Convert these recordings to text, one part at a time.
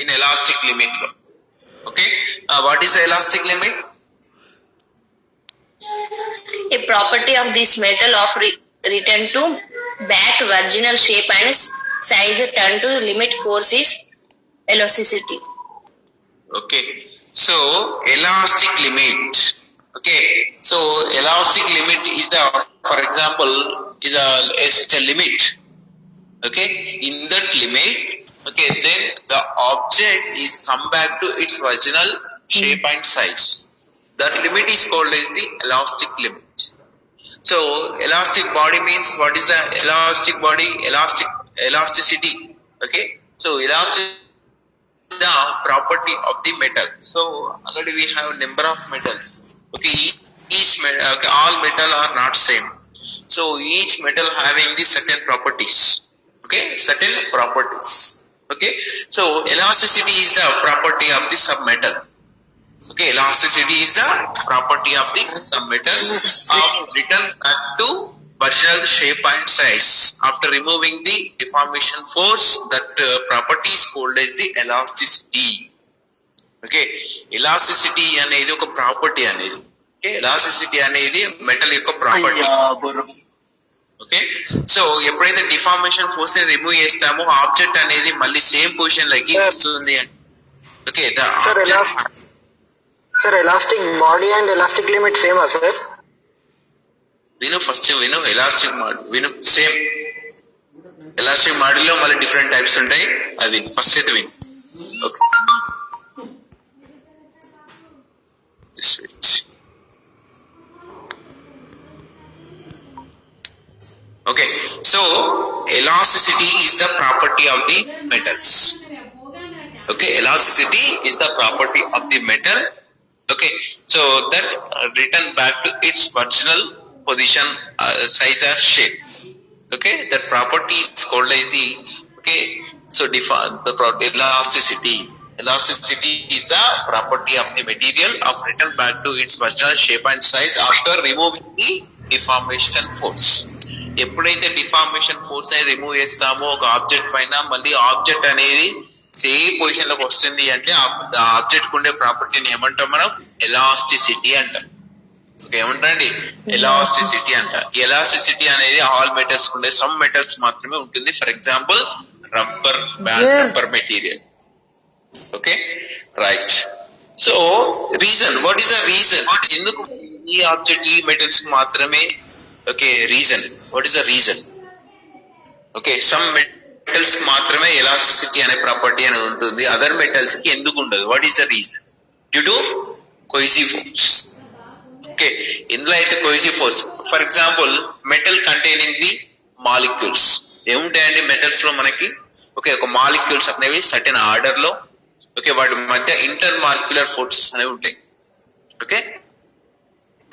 in elastic limit lo. Okay, what is the elastic limit? A property of this metal of return to back virginal shape and size turn to limit force is elasticity. Okay, so elastic limit. Okay, so elastic limit is the, for example, is such a limit. Okay, in that limit, okay, then the object is come back to its original shape and size. That limit is called as the elastic limit. So elastic body means, what is the elastic body? Elasticity. Okay, so elastic the property of the metal. So already we have number of metals. Okay, each metal, okay, all metal are not same. So each metal having the certain properties. Okay, certain properties. Okay, so elasticity is the property of the submetal. Okay, elasticity is the property of the submetal of return back to original shape and size after removing the deformation force. That property is called as the elasticity. Okay, elasticity అనేది ఒక property అనేది. Okay, elasticity అనేది metal యొక్క property. Okay, so ఎప్పుడైతే deformation force ని remove చేస్తామో object అనేది మళ్ళీ సేమ్ పొజిషన్ లోకి వస్తుంది. Okay, the object. Sir, elastic body and elastic limit same sir? విను, ఫస్ట్ విను. ఎలాస్టిక్ మోడల్ విను, సేమ్. ఎలాస్టిక్ మోడల్ లో మళ్ళీ డిఫరెంట్ టైప్స్ ఉంటాయి, అది ఫస్ట్ అయితే విను. Okay, okay, so elasticity is the property of the metals. Okay, elasticity is the property of the metal. Okay, so that return back to its original position, size or shape. Okay, that property is called as the, okay, so define the elasticity. Elasticity is the property of the material of return back to its original shape and size after removing the deformation force. ఎప్పుడైతే deformation force ని remove చేస్తామో ఒక object పైన, మళ్ళీ object అనేది same position లోకి వస్తుంది అంటే ఆ ఆబ్జెక్ట్ ఉండే ప్రాపర్టీని ఏమంటాం మనం? ఎలాస్టిసిటీ అంటాం. ఏమంటండి? ఎలాస్టిసిటీ అంట. ఎలాస్టిసిటీ అనేది ఆల్ మెటల్స్ ఉండే, సమ్ మెటల్స్ మాత్రమే ఉంటుంది. For example rubber band, rubber material. Okay, right. So reason, what is the reason? ఎందుకు ఈ ఆబ్జెక్ట్ ఈ మెటల్స్ మాత్రమే? Okay, reason, what is the reason? Okay, some metals మాత్రమే ఎలాస్టిసిటీ అనే ప్రాపర్టీ అనేది ఉంటుంది, అదర్ మెటల్స్ కి ఎందుకు ఉండదు? What is the reason? Due to cohesive force. Okay, ఇందులో అయితే cohesive force, for example metal containing the molecules ఏముంటాయండి మెటల్స్ లో మనకి? ఓకే, ఒక మాలిక్యూల్స్ అనేవి సర్టెన్ ఆర్డర్ లో, ఓకే, వాటి మధ్య ఇంటర్ మాలిక్యులర్ ఫోర్సెస్ అనేవి ఉంటాయి. ఓకే,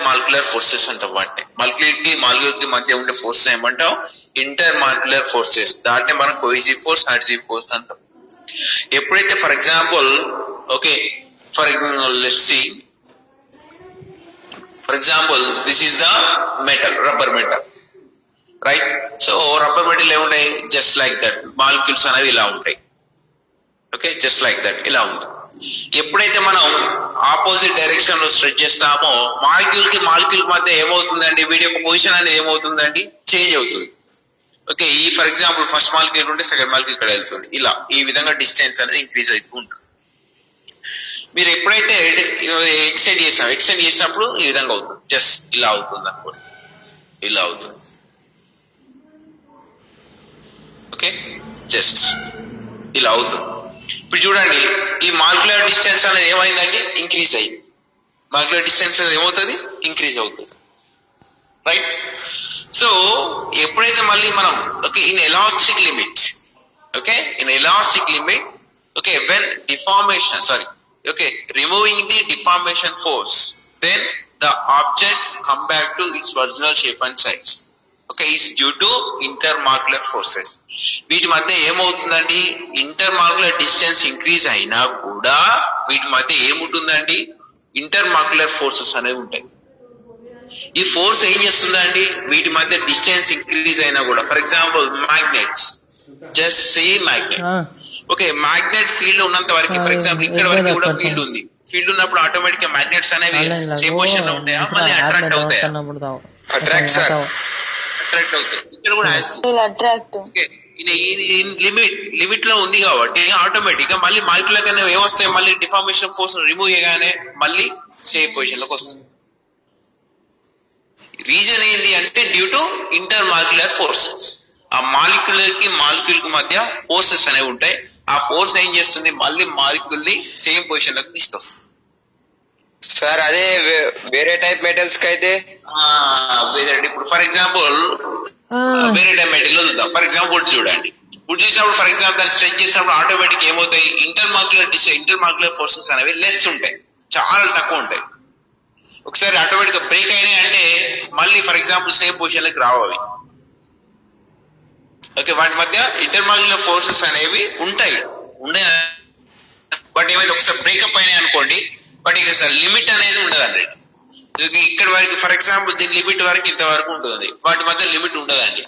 మాలిక్యులర్ ఫోర్సెస్ అంటాం వాటిని. మాలిక్యూల్ కి మధ్య ఉండే ఫోర్స్ ఏమంటాం? Inter molecular forces. దాంట్లో మనం కోహెసివ్ ఫోర్స్, అడ్హెసివ్ ఫోర్స్ అంటాం. ఎప్పుడైతే for example, okay, for example this is the metal, rubber metal, right? So rubber metal ఏముంటాయి? జస్ట్ లైక్ దట్, మాలిక్యూల్స్ అనేవి ఇలా ఉంటాయి. ఓకే, జస్ట్ లైక్ దట్, ఇలా ఉంటాయి. ఎప్పుడైతే మనం ఆపోజిట్ డైరెక్షన్ లో స్ట్రెచ్ చేస్తామో మాలిక్యూల్ కి మాలిక్యూల్ మధ్య ఏమవుతుందండి? వీడి యొక్క పొజిషన్ అనేది ఏమవుతుందండి? చేంజ్ అవుతుంది. ఓకే, ఈ ఫర్ ఎగ్జాంపుల్ ఫస్ట్ మాలిక్యూల్ ఉంటే సెకండ్ మాలిక్యూల్ ఇక్కడ వెళ్తుంది. ఇలా ఈ విధంగా డిస్టెన్స్ అనేది ఇంక్రీజ్ అవుతూ ఉంటుంది. మీరు ఎప్పుడైతే ఎక్స్టెండ్ చేసినప్పుడు ఈ విధంగా అవుతుంది, జస్ట్ ఇలా అవుతుంది అనుకోండి, ఇలా అవుతుంది. ఓకే, జస్ట్ ఇలా అవుతుంది. ఇప్పుడు చూడండి, ఈ మాలిక్యులర్ డిస్టెన్స్ అనేది ఏమైందండి? ఇంక్రీజ్ అయింది. మాలిక్యులర్ డిస్టెన్స్ అనేది ఏమవుతుంది? ఇంక్రీజ్ అవుతుంది, రైట్? సో ఎప్పుడైతే మళ్ళీ మనం, okay, in elastic limit, okay, in elastic limit, okay, when deformation, sorry, okay, removing the deformation force, then the object come back to its original shape and size. Okay, is due to intermolecular forces. వీటి మధ్య ఏమవుతుందండి? Intermolecular distance increase అయినా కూడా వీటి మధ్య ఏముంటుందండి? Intermolecular forces అనేవి ఉంటాయి. ఈ ఫోర్స్ ఏం చేస్తుందండి? వీటి మధ్య డిస్టెన్స్ ఇంక్రీజ్ అయినా కూడా, for example magnets, just same magnet. Okay, magnet field ఉన్నంత వరకు, ఫర్ ఎగ్జాంపుల్ ఇక్కడ వరకు కూడా ఫీల్డ్ ఉంది. ఫీల్డ్ ఉన్నప్పుడు ఆటోమేటిక్ గా మ్యాగ్నెట్స్ అనేవి సేమ్ పొజిషన్ లో ఉంటాయా, మళ్ళీ అట్రాక్ట్ అవుతాయా? Attract sir. అట్రాక్ట్ అవుతాయి. ఇక్కడ కూడా ఓకే, లిమిట్ లో ఉంది కాబట్టి ఆటోమేటిక్ గా మళ్ళీ మాలిక్యులర్ గానే ఏమొస్తాయి, మళ్ళీ డిఫార్మేషన్ ఫోర్స్ రిమూవ్ చేయగానే మళ్ళీ సేమ్ పొజిషన్ లోకి వస్తుంది. రీజన్ ఏంటి అంటే due to inter molecular forces. ఆ మాలిక్యులర్ కి మాలిక్యూల్ కి మధ్య ఫోర్సెస్ అనేవి ఉంటాయి. ఆ ఫోర్స్ ఏం చేస్తుంది, మళ్ళీ మాలిక్యూల్ ని సేమ్ పొజిషన్ లోకి తీసుకొస్తుంది. సార్ అదే వేరే టైప్ మెటల్స్ కి అయితే ఇప్పుడు ఫర్ ఎగ్జాంపుల్ వేరే టైప్ మెటీరియల్ చూద్దాం. ఫర్ ఎగ్జాంపుల్ వుడ్ చూడండి. వుడ్ చూసినప్పుడు ఫర్ ఎగ్జాంపుల్ దాన్ని స్ట్రెచ్ చేసినప్పుడు ఆటోమేటిక్ ఏమవుతాయి, ఇంటర్ మాలిక్యులర్ ఫోర్సెస్ అనేవి లెస్ ఉంటాయి, చాలా తక్కువ ఉంటాయి. ఒకసారి ఆటోమేటిక్ గా బ్రేక్ అయినాయి అంటే మళ్ళీ ఫర్ ఎగ్జాంపుల్ సేమ్ పొజిషన్ లోకి రావు అవి. ఓకే, వాటి మధ్య ఇంటర్ మాలిక్యులర్ ఫోర్సెస్ అనేవి ఉంటాయి, బట్ ఏమైతే ఒకసారి బ్రేకప్ అయినాయి అనుకోండి, బట్ ఇక సార్ లిమిట్ అనేది ఉండదండి. ఇక్కడ వరకు ఫర్ ఎగ్జాంపుల్ దీని లిమిట్ వరకు ఇంతవరకు ఉంటుంది, వాటి మధ్య లిమిట్ ఉండదండి.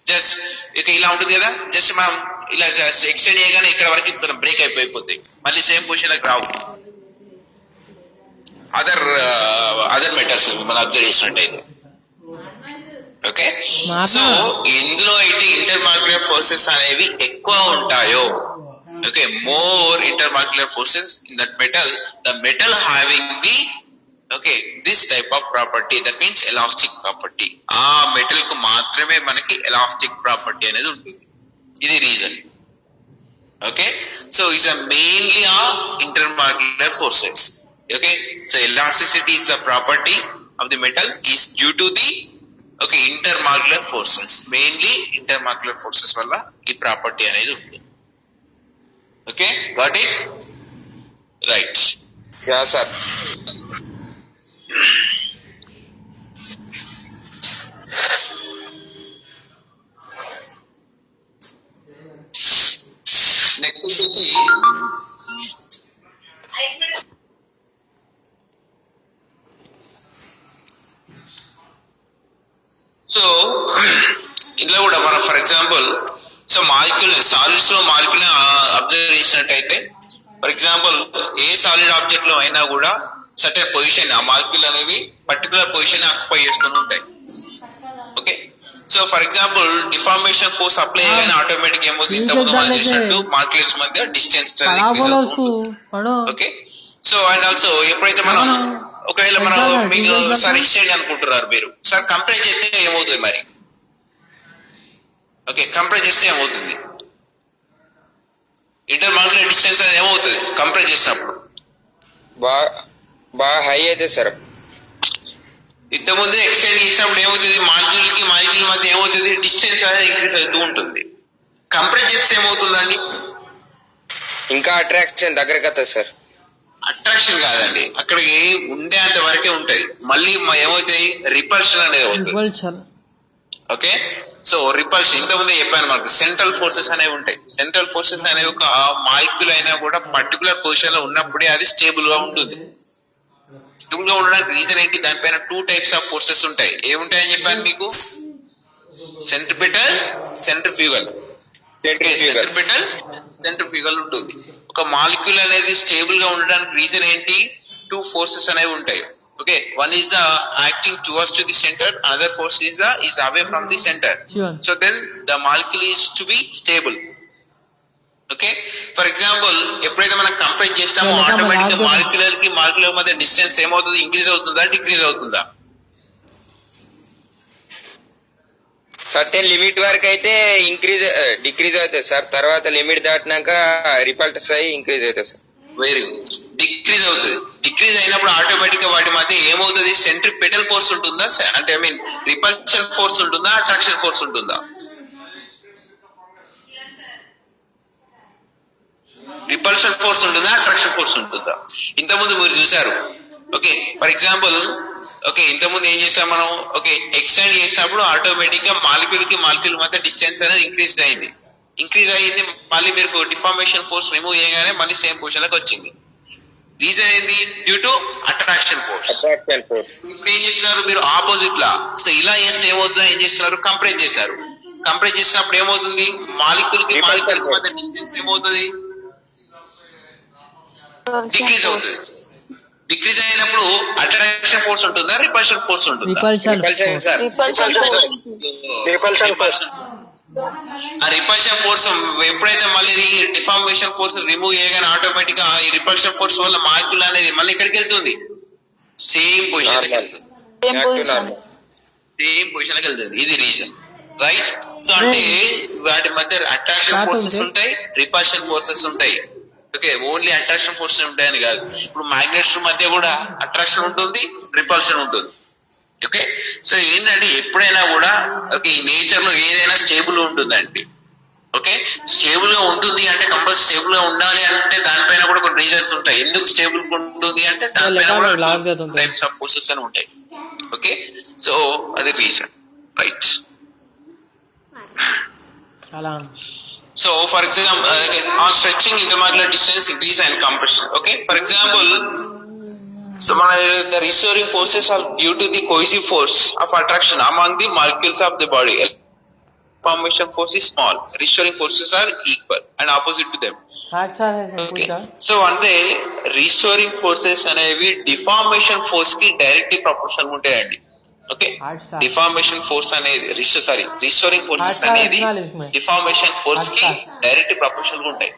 జస్ట్ ఇక ఇలా ఉంటుంది కదా, జస్ట్ మనం ఇలా ఎక్స్టెండ్ చేయగానే ఇక్కడ వరకు బ్రేక్ అయిపోతాయి, మళ్ళీ సేమ్ పొజిషన్ లోకి రావు. అదర్ మెటల్స్ మనం అబ్జర్వ్ చేసినట్టయితే. ఓకే, సో ఇందులో అయితే ఇంటర్ మాలిక్యులర్ ఫోర్సెస్ అనేవి ఎక్కువ ఉంటాయో, okay, more intermolecular forces in that metal, the metal having the okay this type of property, that means elastic property. ఆ మెటల్ కు మాత్రమే మనకి ఎలాస్టిక్ ప్రాపర్టీ అనేది ఉంటుంది. ఇది reason. Okay, so it's mainly ఆ intermolecular forces. Okay, so elasticity is the property of the metal is due to the okay intermolecular forces, mainly intermolecular forces valla ee property anedi undi. Okay, got it? Right. Yeah sir. Next వచ్చేసి so ఇందులో కూడా మనం for example so molecule solids లో molecule observe చేసినట్టయితే, for example a solid object లో అయినా కూడా certain position, ఆ మాలిక్యూల్ అనేవి పర్టికులర్ పొజిషన్ ఆక్యుపై చేసుకుని ఉంటాయి. Okay, so for example deformation force apply చేయగానే ఆటోమేటిక్ ఏమవుతుంది, ఇంతకుముందు మనం చేసినట్టు మాలిక్యూల్స్ మధ్య distance. Okay, so and also ఎప్పుడైతే మనం ఒకవేళ మనం మీకు సార్ ఎక్స్టెండ్ అనుకుంటున్నారు మీరు, సార్ కంపేర్ చేస్తే ఏమవుతుంది మరి? ఓకే, కంపేర్ చేస్తే ఏమవుతుంది, ఇంటర్ మాలిక్యులర్ డిస్టెన్స్ అనేది ఏమవుతుంది కంపేర్ చేసినప్పుడు? బాగా హై అయితే సార్. ఇంతకుముందు ఎక్స్టెండ్ చేసినప్పుడు ఏమవుతుంది, మాలిక్యూల్ కి మాలిక్యూల్ మధ్య ఏమవుతుంది, డిస్టెన్స్ అనేది ఇంక్రీజ్ అవుతూ ఉంటుంది. కంపేర్ చేస్తే ఏమవుతుందండి? ఇంకా అట్రాక్షన్ దగ్గరకు వస్తుంది సార్. అట్రాక్షన్ కాదండి, అక్కడికి ఉండే అంత వరకే ఉంటది, మళ్ళీ ఏమవుతాయి, రిపల్షన్ అనేది అవుతుంది. ఓకే, సో రిపల్షన్ ఇంతకుముందే చెప్పాను, మనకు సెంట్రల్ ఫోర్సెస్ అనేవి ఉంటాయి. సెంట్రల్ ఫోర్సెస్ అనేవి ఒక మాలిక్యూల్ అయినా కూడా పర్టికులర్ పొజిషన్ లో ఉన్నప్పుడే అది స్టేబుల్ గా ఉంటుంది. స్టేబుల్ గా ఉండడానికి రీజన్ ఏంటి, దానిపైన 2 టైప్స్ ఆఫ్ ఫోర్సెస్ ఉంటాయి. ఏముంటాయని చెప్పాను మీకు, సెంట్రిపిటల్, సెంట్రిఫ్యూగల్. సెంట్రిపిటల్, సెంట్రిఫ్యూగల్ ఉంటుంది. ఒక మాలిక్యూల్ అనేది స్టేబుల్ గా ఉండడానికి రీజన్ ఏంటి, 2 ఫోర్సెస్ అనేవి ఉంటాయి. Okay, one is the acting towards to the centre, another force is away from the center. So then the molecule is to be stable. Okay, for example ఎప్పుడైతే మనం compare చేస్తామో automatic గా molecular కి molecular మధ్య distance ఏమవుతుంది, increase అవుతుందా, decrease అవుతుందా? Certain limit వరకు అయితే డిక్రీజ్ అవుతుంది సార్. తర్వాత లిమిట్ దాటినాక రిపల్స్ అయ్యి ఇంక్రీజ్ అవుతుంది సార్. వెరీ గుడ్, డిక్రీజ్ అవుతుంది. డిక్రీజ్ అయినప్పుడు ఆటోమేటిక్ గా వాటి మధ్య ఏమవుతుంది, సెంట్రిపెటల్ ఫోర్స్ ఉంటుందా, అంటే ఐ మీన్ రిపల్షన్ ఫోర్స్ ఉంటుందా, అట్రాక్షన్ ఫోర్స్ ఉంటుందా? రిపల్షన్ ఫోర్స్ ఉంటుందా, అట్రాక్షన్ ఫోర్స్ ఉంటుందా? ఇంతకుముందు మీరు చూసారు. ఓకే, ఫర్ ఎగ్జాంపుల్ ఓకే ఇంతకుముందు ఏం చేసాం మనం, ఓకే ఎక్స్టెండ్ చేసినప్పుడు ఆటోమేటిక్ గా మాలిక్యూల్ కి మాలిక్యూల్ మధ్య డిస్టెన్స్ అనేది ఇంక్రీజ్ అయింది, మళ్ళీ మీరు డిఫార్మేషన్ ఫోర్స్ రిమూవ్ చేయగానే మళ్ళీ సేమ్ పొజిషన్ లోకి వచ్చింది. రీజన్ ఏంది, డ్యూ టు అట్రాక్షన్ ఫోర్స్. ఇప్పుడు ఏం చేస్తున్నారు మీరు, ఆపోజిట్ లా. సో ఇలా చేస్తే ఏమవుతుందో ఏం చేస్తున్నారు, కంప్రెస్ చేశారు. కంప్రెస్ చేసినప్పుడు ఏమవుతుంది, మాలిక్యూల్ కి మాలిక్యూల్ మధ్య డిస్టెన్స్ ఏమవుతుంది, డిక్రీజ్ అవుతుంది. డిక్రీజ్ అయినప్పుడు అట్రాక్షన్ ఫోర్స్ ఉంటుందా, రిపల్షన్ ఫోర్స్ ఉంటుందా? ఆ రిపల్షన్ ఫోర్స్ ఎప్పుడైతే మళ్ళీ డిఫార్మేషన్ ఫోర్స్ రిమూవ్ చేయగానే ఆటోమేటిక్ గా ఈ రిపల్షన్ ఫోర్స్ వల్ల మాలిక్యూల్ అనేది మళ్ళీ ఎక్కడికి వెళ్తుంది, సేమ్ పొజిషన్ కి వెళ్తుంది. ఇది రీజన్, రైట్? సో అంటే వాటి మధ్య అట్రాక్షన్ ఫోర్సెస్ ఉంటాయి, రిపల్షన్ ఫోర్సెస్ ఉంటాయి. ఓకే, ఓన్లీ అట్రాక్షన్ ఫోర్సెస్ ఉంటాయని కాదు, ఇప్పుడు మ్యాగ్నెట్స్ మధ్య కూడా అట్రాక్షన్ ఉంటుంది, రిపల్షన్ ఉంటుంది. ఓకే, సో ఏంటంటే ఎప్పుడైనా కూడా ఓకే ఈ నేచర్ లో ఏదైనా స్టేబుల్ ఉంటుందండి. ఓకే, స్టేబుల్ గా ఉంటుంది అంటే కంపల్సరీ స్టేబుల్ గా ఉండాలి అంటే దానిపైన కూడా కొన్ని రీజన్స్ ఉంటాయి. ఎందుకు స్టేబుల్ ఉంటుంది అంటే దానిపైన కూడా టైప్స్ ఆఫ్ ఫోర్సెస్ అని ఉంటాయి. ఓకే, సో అది reason, right? So for example, on stretching intermolecular distance increase and compression. Okay, for example, so the restoring forces are due to the cohesive force of attraction among the molecules of the body. Deformation force is small, restoring forces are equal and opposite to them. Okay, so అంటే restoring forces అనేవి deformation force కి directly proportional ఉంటాయండి. Okay, deformation force అనేది restoring forces అనేది deformation force కి direct proportional గా ఉంటాయి.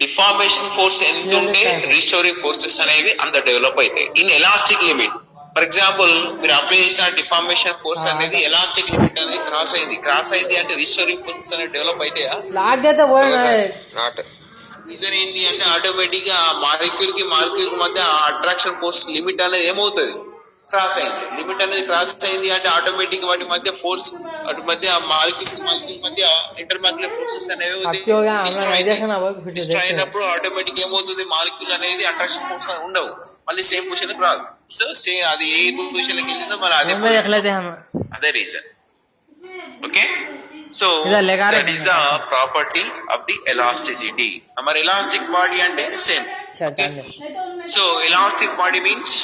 Deformation force ఎంత ఉంటే రిస్టోరింగ్ ఫోర్సెస్ అనేవి అంత డెవలప్ అవుతాయి in elastic limit. For example మీరు అప్లై చేసిన డిఫార్మేషన్ ఫోర్స్ అనేది ఎలాస్టిక్ లిమిట్ అనేది క్రాస్ అయింది అంటే రిస్టోరింగ్ ఫోర్సెస్ అనేది డెవలప్ అయితే రీజన్ ఏంటి అంటే ఆటోమేటిక్ గా మాలిక్యూల్ కి మధ్య అట్రాక్షన్ ఫోర్స్ లిమిట్ అనేది ఏమవుతుంది, క్రాస్ అయింది. లిమిట్ అనేది క్రాస్ అయింది అంటే ఆటోమేటిక్ వాటి మధ్య ఫోర్స్, వాటి మధ్య మాలిక్యూల్ మధ్య ఇంటర్మాలిక్యులర్ ఫోర్సెస్ అనేవి డిస్ట్రాయ్ అయినప్పుడు ఆటోమేటిక్ ఏమవుతుంది, మాలిక్యూల్ అనేది అట్రాక్షన్ ఫోర్స్ ఉండవు, మళ్ళీ సేమ్ పొజిషన్ రాదు. సో సేమ్ అది ఏ పొజిషన్ లోకి వెళ్ళినా మరి అదే reason. Okay, so that is the property of the elasticity. మరి ఎలాస్టిక్ బాడీ అంటే same. So elastic body means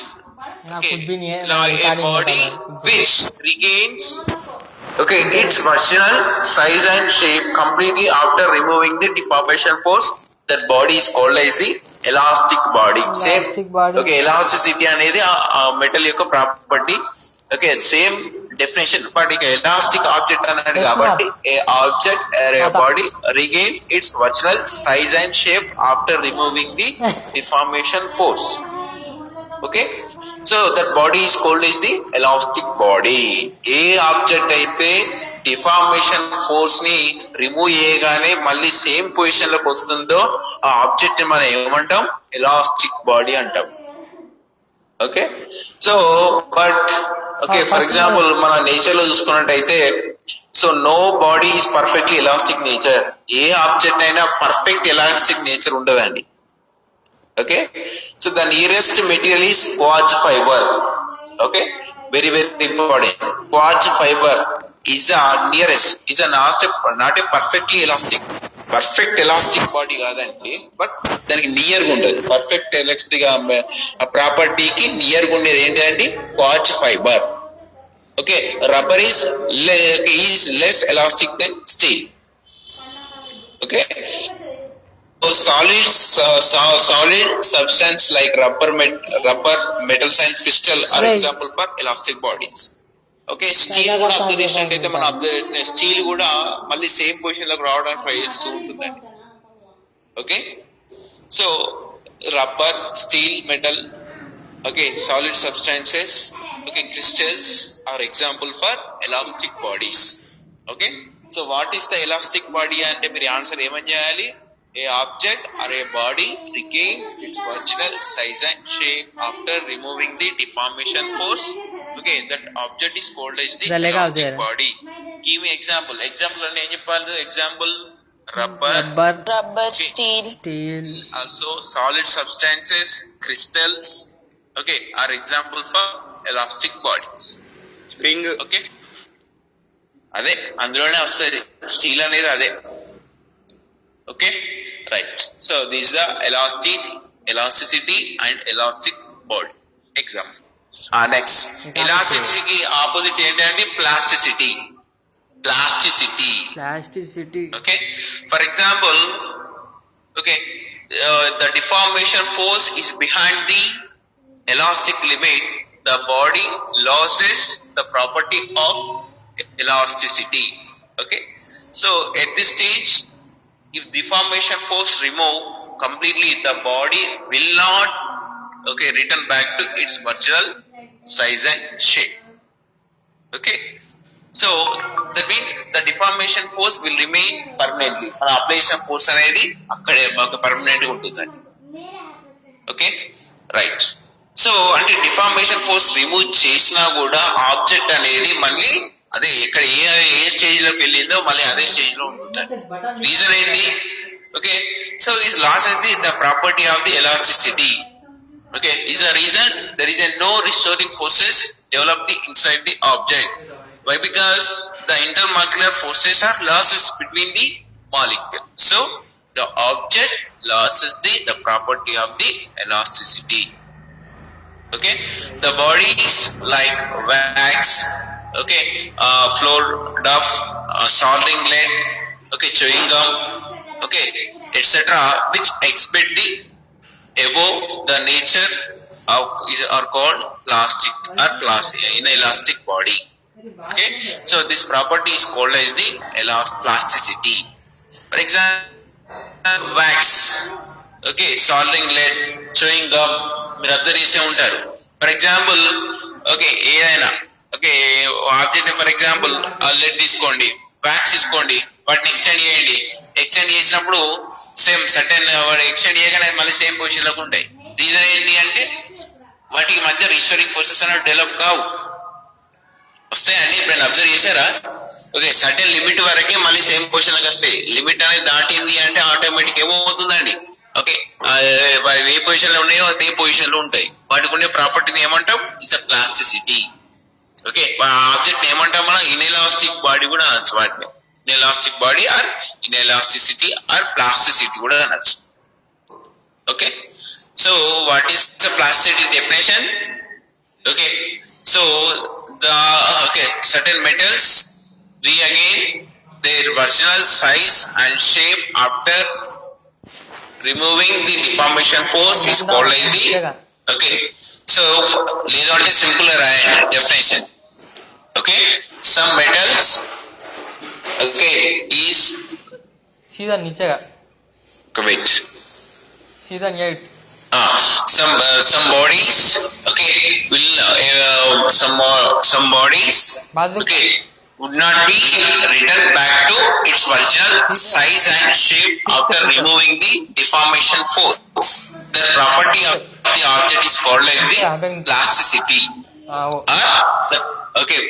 a body which regains its original size and shape completely after removing the deformation force. That body is called as the elastic body. Same. Okay, elasticity అనేది ఆ metal యొక్క property. Okay, same definition, but ఇక elastic object అన్నాడు కాబట్టి a object body regain its original size and shape after removing the deformation force. Okay, so that body is called is the elastic body. ఏ object అయితే deformation force ని remove చేయగానే మళ్ళీ same position లోకి వస్తుందో ఆ ఆబ్జెక్ట్ ని మనం ఏమంటాం, ఎలాస్టిక్ బాడీ అంటాం. Okay, so but okay for example మన నేచర్ లో చూసుకున్నట్టయితే so no body is perfectly elastic nature. ఏ ఆబ్జెక్ట్ అయినా పర్ఫెక్ట్ ఎలాస్టిక్ నేచర్ ఉండదండి. Okay, so the nearest material is quartz fiber. Okay, very important. Quartz fiber is the nearest, is a not a perfectly elastic. Perfect elastic body కాదండి, but దానికి near గా ఉంటుంది. Perfect elastic ఆ ప్రాపర్టీకి near గా ఉండేది ఏంటంటే quartz fibre. Okay, rubber is less elastic than steel. Okay, so solid substance like rubber, metals and crystal are example for elastic bodies. Okay, steel కూడా అబ్జర్వ్ చేసినట్టయితే మనం స్టీల్ కూడా మళ్ళీ సేమ్ పొజిషన్ లోకి రావడానికి ట్రై చేస్తూ ఉంటుందండి. Okay, so rubber, steel, metal, okay, solid substances, okay, crystals are example for elastic bodies. Okay, so what is the elastic body అంటే మీరు ఆన్సర్ ఏమని చేయాలి, a object or a body regains its original size and shape after removing the deformation force. Okay, that object is called as the elastic body. Give me example అని ఏం చెప్పాలి? Example rubber, okay, steel, also solid substances, crystals, okay, are example for elastic bodies. Spring, okay, అదే అందులోనే వస్తుంది steel అనేది అదే. Okay, right. So these are elasticity and elastic body. Example. Next, elasticity opposite ఏంటంటే plasticity. plasticity. Plasticity. Okay, for example, okay, the deformation force is behind the elastic limit. The body loses the property of elasticity. Okay, so at this stage, if deformation force remove completely, the body will not return back to its original size and shape. Okay, so that means the deformation force will remain permanently. మన అప్లేషన్ force అనేది అక్కడే permanent గా ఉంటుందండి. Okay, right. So అంటే deformation force remove చేసినా కూడా object అనేది మళ్ళీ అదే ఎక్కడ ఏ స్టేజ్ లోకి వెళ్ళిందో మళ్ళీ అదే స్టేజ్ లో ఉంటుందండి. రీజన్ ఏంటి? Okay, so is loss is the property of the elasticity. Okay, is a reason there is a no restoring forces developed inside the object. Why? Because the intermolecular forces are losses between the molecule. So the object loses the property of the elasticity. Okay, the bodies like wax, okay, floor duff, soldering lead, okay, chewing gum, okay, etc., which exhibit the above the nature of are called plastic or in elastic body. Okay, so this property is called as the plasticity. For example, wax, okay, soldering lead, chewing gum, మీరు observe చేసే ఉంటారు. For example, okay, ఏదైనా okay object, for example lead తీసుకోండి, wax తీసుకోండి, వాటిని extend చేయండి. Extend చేసినప్పుడు same certain extend చేయగానే మళ్ళీ సేమ్ పొజిషన్ లోకి ఉంటాయి. రీజన్ ఏంటి అంటే వాటికి మధ్య రిస్టోరింగ్ ఫోర్సెస్ అనేవి డెవలప్ కావు. వస్తాయండి, ఇప్పుడు అబ్జర్వ్ చేశారా? ఓకే, సర్టెన్ లిమిట్ వరకే మళ్ళీ సేమ్ పొజిషన్ లోకి వస్తాయి. లిమిట్ అనేది దాటింది అంటే ఆటోమేటిక్ ఏమవుతుందండి? ఓకే, ఏ పొజిషన్ లో ఉన్నాయో అదే పొజిషన్ లో ఉంటాయి. వాటికి ఉండే ప్రాపర్టీని ఏమంటాం? It's a plasticity. Okay, object ఏమంటాం మనం? ఇన్ఎలాస్టిక్ బాడీ కూడా అనొచ్చు. వాటిని inelastic body or inelasticity or plasticity kuda anachu. Okay, so what is the plasticity definition? Okay, so the certain metals regain their original size and shape after removing the deformation force is called as the so ledo ante simple definition. Okay, some metals is सीधा नीचे का wait सीधा नीचे some bodies will some bodies would not be returned back to its original size and shape after removing the deformation force. The property of the object is called as the plasticity.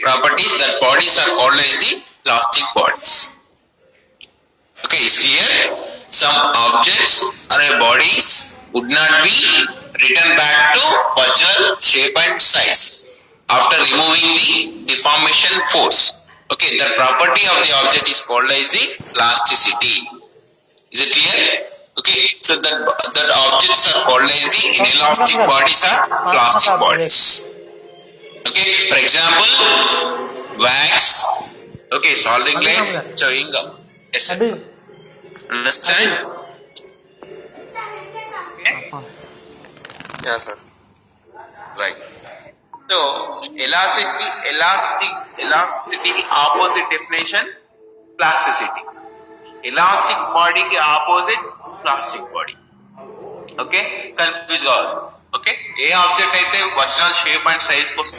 Properties that bodies are called as the plastic bodies. Okay, is clear? Some objects or bodies would not be returned back to original shape and size after removing the deformation force. Okay, the property of the object is called as the plasticity. Is it clear? Okay, so that objects are called as the inelastic bodies or plastic bodies. Okay, for example, wax, okay, soldering lead, chewing gum. Yes, sir. Understand? Yeah, sir. Right. So, elasticity opposite definition, plasticity. Elastic body ki opposite plastic body. Okay, confuse all. Okay, A object అయితే original shape and size కోసం